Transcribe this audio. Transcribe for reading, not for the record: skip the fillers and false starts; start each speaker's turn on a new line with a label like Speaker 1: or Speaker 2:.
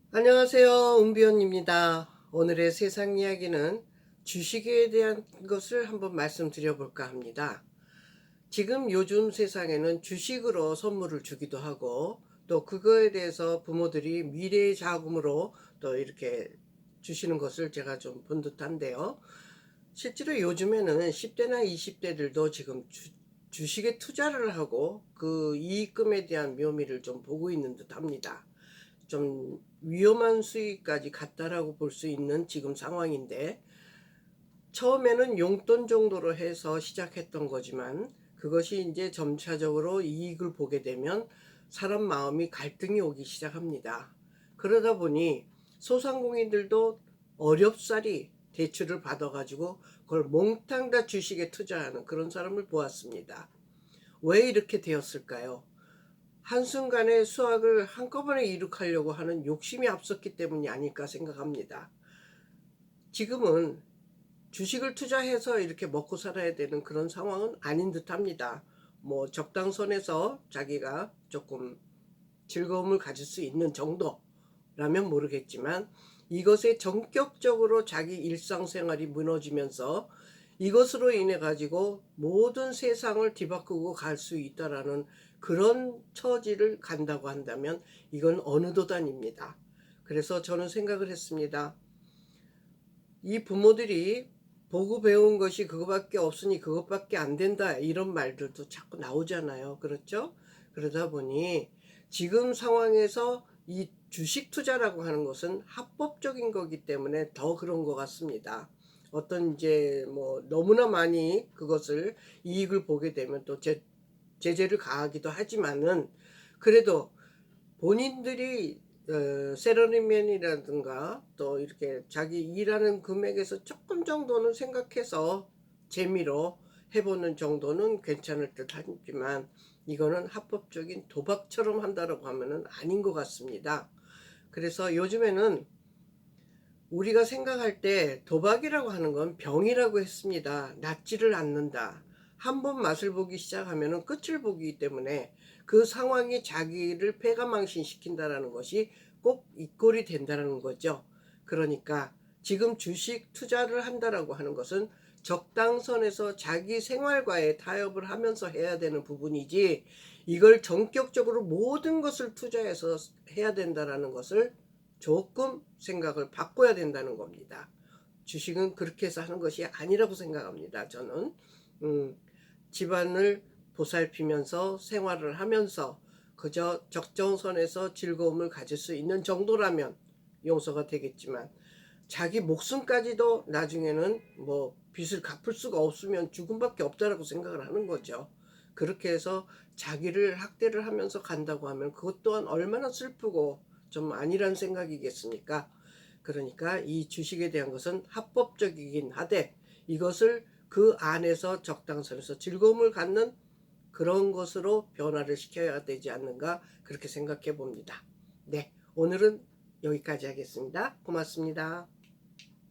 Speaker 1: 안녕하세요. 은비원입니다. 오늘의 세상 이야기는 주식에 대한 것을 한번 말씀드려 볼까 합니다. 지금 요즘 세상에는 주식으로 선물을 주기도 하고 또 그거에 대해서 부모들이 미래의 자금으로 또 이렇게 주시는 것을 제가 좀 본 듯한데요. 실제로 요즘에는 10대나 20대들도 지금 주식에 투자를 하고 그 이익금에 대한 묘미를 좀 보고 있는 듯합니다. 좀 위험한 수익까지 갔다라고 볼 수 있는 지금 상황인데, 처음에는 용돈 정도로 해서 시작했던 거지만 그것이 이제 점차적으로 이익을 보게 되면 사람 마음이 갈등이 오기 시작합니다. 그러다 보니 소상공인들도 어렵사리 대출을 받아가지고 그걸 몽땅 다 주식에 투자하는 그런 사람을 보았습니다. 왜 이렇게 되었을까요? 한순간에 수확을 한꺼번에 이룩하려고 하는 욕심이 앞섰기 때문이 아닐까 생각합니다. 지금은 주식을 투자해서 이렇게 먹고 살아야 되는 그런 상황은 아닌 듯합니다. 뭐 적당선에서 자기가 조금 즐거움을 가질 수 있는 정도라면 모르겠지만, 이것에 전격적으로 자기 일상생활이 무너지면서 이것으로 인해 가지고 모든 세상을 뒤바꾸고 갈 수 있다라는 그런 처지를 간다고 한다면 이건 어느 도단입니다. 그래서 저는 생각을 했습니다. 이 부모들이 보고 배운 것이 그거밖에 없으니 그것밖에 안 된다, 이런 말들도 자꾸 나오잖아요. 그렇죠? 그러다 보니 지금 상황에서 이 주식 투자라고 하는 것은 합법적인 거기 때문에 더 그런 것 같습니다. 어떤 이제 뭐 너무나 많이 그것을 이익을 보게 되면 또 제재를 가하기도 하지만은, 그래도 본인들이 세러리맨이라든가 또 이렇게 자기 일하는 금액에서 조금 정도는 생각해서 재미로 해보는 정도는 괜찮을 듯 하지만, 이거는 합법적인 도박처럼 한다라고 하면은 아닌 것 같습니다. 그래서 요즘에는 우리가 생각할 때 도박이라고 하는 건 병이라고 했습니다. 낫지를 않는다. 한번 맛을 보기 시작하면 끝을 보기 때문에 그 상황이 자기를 패가망신시킨다라는 것이 꼭 이꼴이 된다는 거죠. 그러니까 지금 주식 투자를 한다라고 하는 것은 적당선에서 자기 생활과의 타협을 하면서 해야 되는 부분이지, 이걸 전격적으로 모든 것을 투자해서 해야 된다라는 것을 조금 생각을 바꿔야 된다는 겁니다. 주식은 그렇게 해서 하는 것이 아니라고 생각합니다. 저는 집안을 보살피면서 생활을 하면서 그저 적정선에서 즐거움을 가질 수 있는 정도라면 용서가 되겠지만, 자기 목숨까지도 나중에는 뭐 빚을 갚을 수가 없으면 죽음밖에 없다라고 생각을 하는 거죠. 그렇게 해서 자기를 학대를 하면서 간다고 하면 그것 또한 얼마나 슬프고 좀 아니란 생각이겠습니까? 그러니까 이 주식에 대한 것은 합법적이긴 하되 이것을 그 안에서 적당선에서 즐거움을 갖는 그런 것으로 변화를 시켜야 되지 않는가, 그렇게 생각해 봅니다. 네, 오늘은 여기까지 하겠습니다. 고맙습니다.